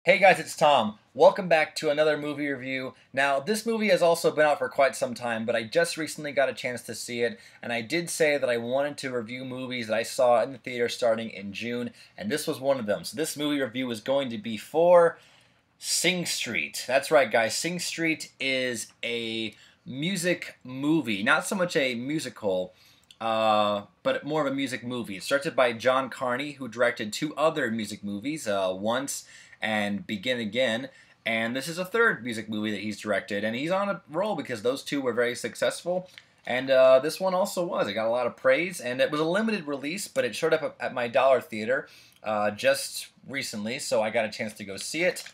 Hey guys, it's Tom. Welcome back to another movie review. Now, this movie has also been out for quite some time, but I just recently got a chance to see it, and I did say that I wanted to review movies that I saw in the theater starting in June, and this was one of them. So this movie review is going to be for Sing Street. That's right, guys. Sing Street is a music movie, not so much a musical, but more of a music movie. It's directed by John Carney, who directed two other music movies, Once and Begin Again. And this is a third music movie that he's directed, and he's on a roll because those two were very successful. And this one also was. It got a lot of praise, and it was a limited release, but it showed up at my dollar theater just recently, so I got a chance to go see it.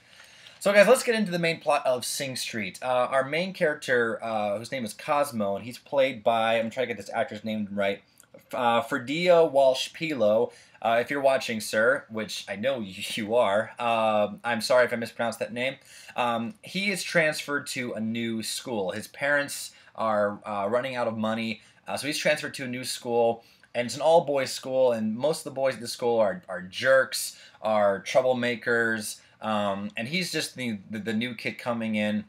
So guys, let's get into the main plot of Sing Street. Our main character, whose name is Cosmo, and he's played by, I'm trying to get this actor's name right, Ferdia Walsh-Peelo. If you're watching, sir, which I know you are, I'm sorry if I mispronounced that name. He is transferred to a new school. His parents are running out of money, so he's transferred to a new school, and it's an all-boys school, and most of the boys at the school are jerks, are troublemakers, and he's just the new kid coming in.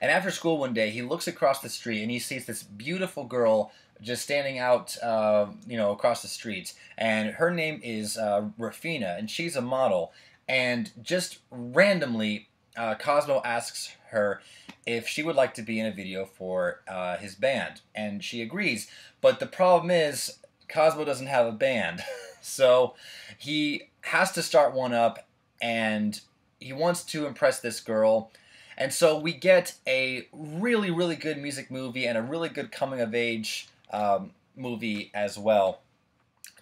And after school one day, he looks across the street and he sees this beautiful girl just standing out, across the street. And her name is Rafina, and she's a model. And just randomly, Cosmo asks her if she would like to be in a video for his band. And she agrees. But the problem is, Cosmo doesn't have a band. So he has to start one up, and he wants to impress this girl. And so we get a really, really good music movie and a really good coming-of-age movie as well.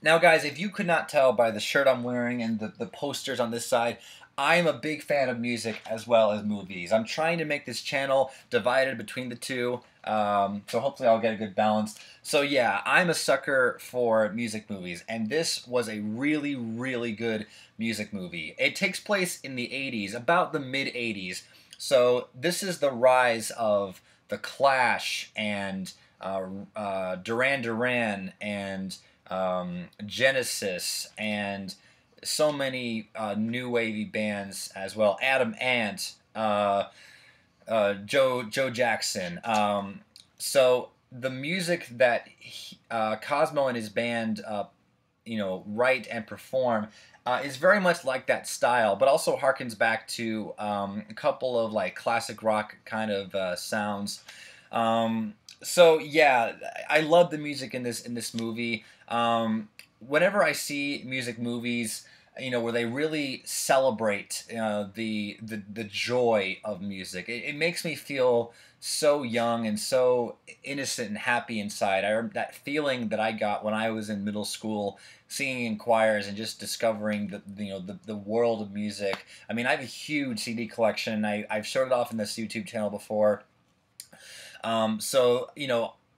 Now, guys, if you could not tell by the shirt I'm wearing and the posters on this side, I am a big fan of music as well as movies. I'm trying to make this channel divided between the two, so hopefully I'll get a good balance. So yeah, I'm a sucker for music movies, and this was a really, really good music movie. It takes place in the 80s, about the mid-80s. So this is the rise of The Clash and Duran Duran and Genesis and so many new wavy bands as well. Adam Ant, Joe Jackson. So the music that Cosmo and his band write and perform is very much like that style, but also harkens back to a couple of like classic rock kind of sounds. So yeah, I love the music in this movie. Whenever I see music movies, where they really celebrate the joy of music, it makes me feel so young and so innocent and happy inside. I remember that feeling that I got when I was in middle school, singing in choirs and just discovering the world of music. I mean, I have a huge CD collection. I've showed it off in this YouTube channel before. So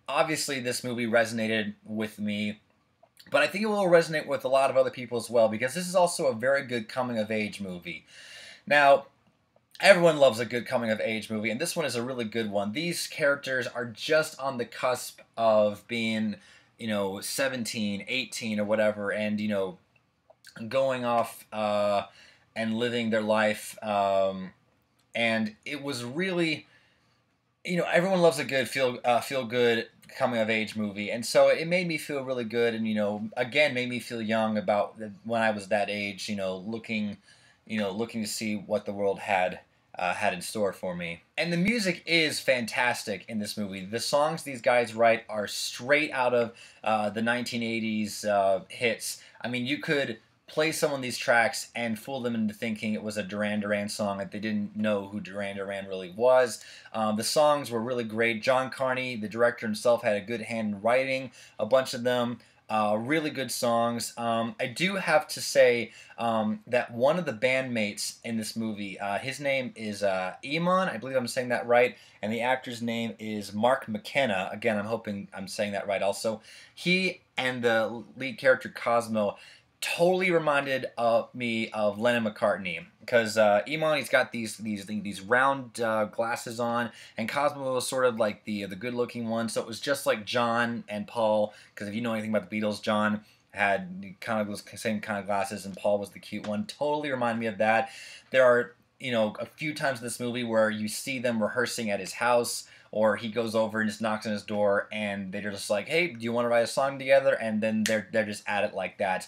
obviously this movie resonated with me. But I think it will resonate with a lot of other people as well, because this is also a very good coming-of-age movie. Now, everyone loves a good coming-of-age movie, and this one is a really good one. These characters are just on the cusp of being, 17, 18, or whatever, and, going off and living their life. And it was really, everyone loves a good feel-good coming-of-age movie, and so it made me feel really good, and again made me feel young about when I was that age, looking to see what the world had in store for me. And the music is fantastic in this movie. The songs these guys write are straight out of the 1980s hits. I mean, you could play some of these tracks and fool them into thinking it was a Duran Duran song, that they didn't know who Duran Duran really was. The songs were really great. John Carney, the director himself, had a good hand in writing a bunch of them. Really good songs. I do have to say that one of the bandmates in this movie, his name is Iman, I believe I'm saying that right, and the actor's name is Mark McKenna. Again, I'm hoping I'm saying that right also. He and the lead character Cosmo totally reminded me of Lennon McCartney, because Iman, he's got these round glasses on, and Cosmo was sort of like the good-looking one. So it was just like John and Paul, because if you know anything about the Beatles, John had kind of those same kind of glasses, and Paul was the cute one. Totally reminded me of that. There are, a few times in this movie where you see them rehearsing at his house, or he goes over and just knocks on his door, and they're just like, "Hey, do you want to write a song together?" And then they're just at it like that.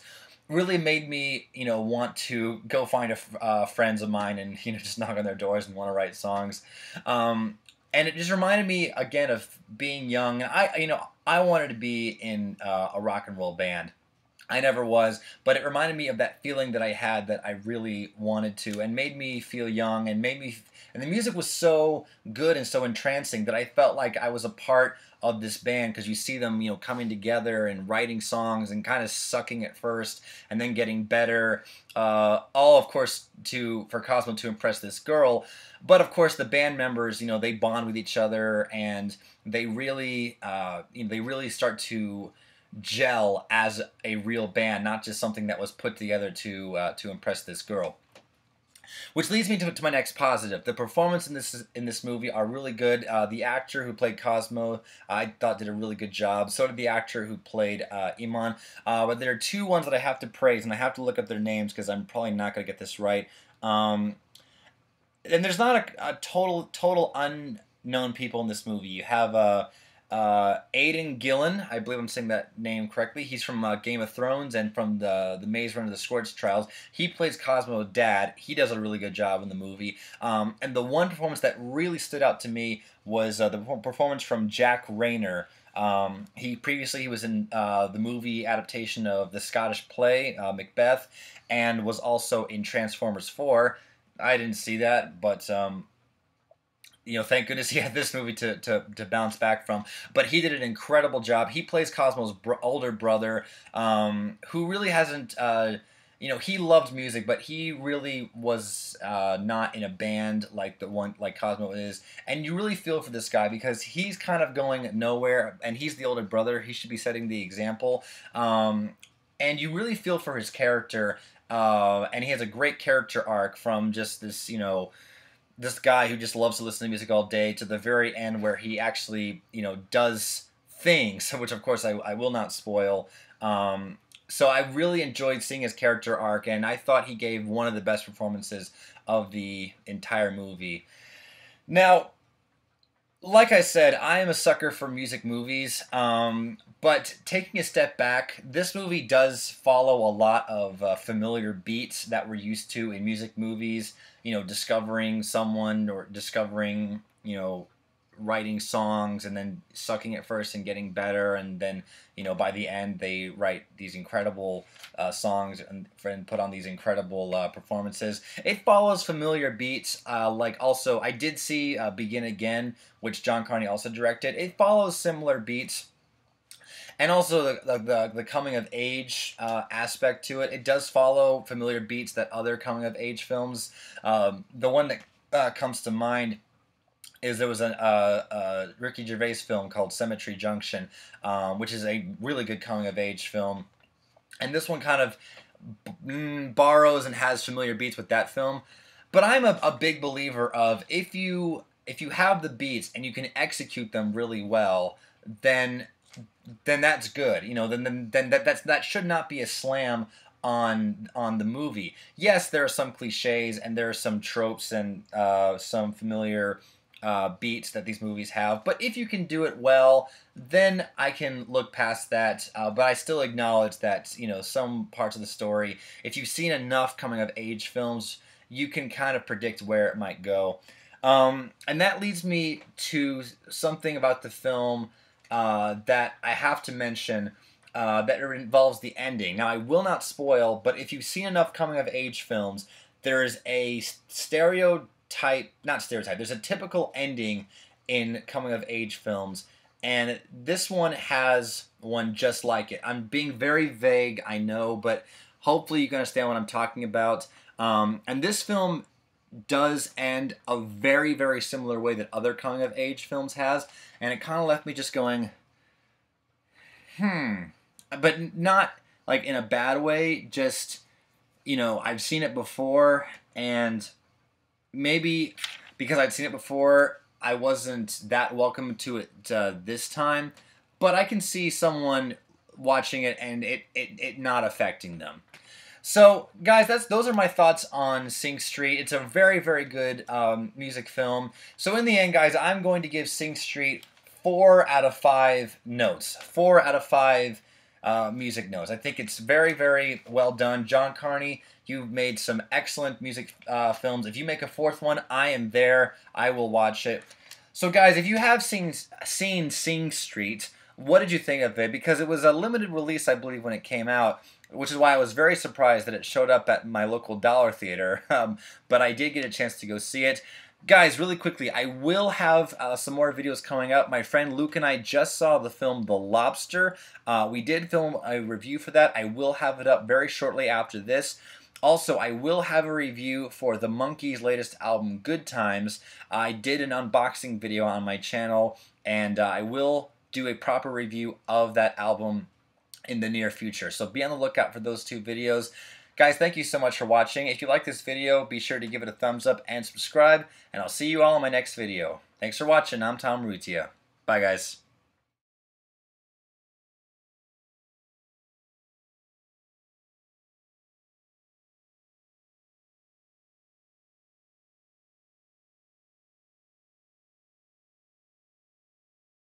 Really made me, want to go find friends of mine and just knock on their doors and want to write songs. And it just reminded me again of being young. And I wanted to be in a rock and roll band. I never was, but it reminded me of that feeling that I had that I really wanted to, and made me feel young, and and the music was so good and so entrancing that I felt like I was a part of this band, because you see them, coming together and writing songs and kind of sucking at first and then getting better. All, of course, for Cosmo to impress this girl, but of course the band members, they bond with each other, and they really, they really start to gel as a real band, not just something that was put together to impress this girl. Which leads me to my next positive. The performance in this movie are really good. The actor who played Cosmo, I thought, did a really good job. So did the actor who played Iman. But there are two ones that I have to praise, and I have to look up their names because I'm probably not going to get this right. And there's not a total unknown people in this movie. You have Aidan Gillen, I believe I'm saying that name correctly. He's from Game of Thrones and from the Maze Runner, the Scorch Trials. He plays Cosmo's dad. He does a really good job in the movie. And the one performance that really stood out to me was the performance from Jack Rayner. He was in the movie adaptation of the Scottish play Macbeth, and was also in Transformers 4. I didn't see that, but thank goodness he had this movie to bounce back from. But he did an incredible job. He plays Cosmo's older brother, who really hasn't, he loved music, but he really was not in a band like Cosmo is. And you really feel for this guy because he's kind of going nowhere, and he's the older brother. He should be setting the example. And you really feel for his character, and he has a great character arc from just this guy who just loves to listen to music all day to the very end where he actually, does things, which of course I will not spoil. So I really enjoyed seeing his character arc, and I thought he gave one of the best performances of the entire movie. Now, like I said, I am a sucker for music movies, but taking a step back, this movie does follow a lot of familiar beats that we're used to in music movies. Discovering someone, or discovering, writing songs and then sucking at first and getting better, and then, by the end they write these incredible songs and put on these incredible performances. It follows familiar beats, also I did see Begin Again, which John Carney also directed. It follows similar beats. And also the coming of age aspect to it. It does follow familiar beats that other coming of age films. The one that comes to mind is there was a Ricky Gervais film called Cemetery Junction, which is a really good coming of age film. And this one kind of borrows and has familiar beats with that film. But I'm a big believer of if you have the beats and you can execute them really well, then that's good. Then that should not be a slam on the movie. Yes, there are some cliches and there are some tropes and some familiar beats that these movies have, but if you can do it well, then I can look past that. But I still acknowledge that some parts of the story, if you've seen enough coming of age films, you can kind of predict where it might go. And that leads me to something about the film that I have to mention, that involves the ending. Now, I will not spoil, but if you've seen enough coming-of-age films, there is a there's a typical ending in coming-of-age films, and this one has one just like it. I'm being very vague, I know, but hopefully you can understand what I'm talking about. And this film does end a very, very similar way that other coming-of-age films has, and it kind of left me just going, but not like in a bad way, just, I've seen it before, and maybe because I'd seen it before, I wasn't that welcome to it this time, but I can see someone watching it and it not affecting them. So, guys, those are my thoughts on Sing Street. It's a very, very good music film. So, in the end, guys, I'm going to give Sing Street 4 out of 5 notes. 4 out of 5 music notes. I think it's very, very well done. John Carney, you've made some excellent music films. If you make a fourth one, I am there. I will watch it. So, guys, if you have seen Sing Street, what did you think of it? Because it was a limited release, I believe, when it came out, which is why I was very surprised that it showed up at my local dollar theater. But I did get a chance to go see it. Guys, really quickly, I will have some more videos coming up. My friend Luke and I just saw the film The Lobster. We did film a review for that. I will have it up very shortly after this. Also, I will have a review for the Monkees' latest album, Good Times. I did an unboxing video on my channel, and I will do a proper review of that album in the near future. So be on the lookout for those 2 videos. Guys, thank you so much for watching. If you like this video, be sure to give it a thumbs up and subscribe, and I'll see you all in my next video. Thanks for watching. I'm Tom Rutia. Bye, guys.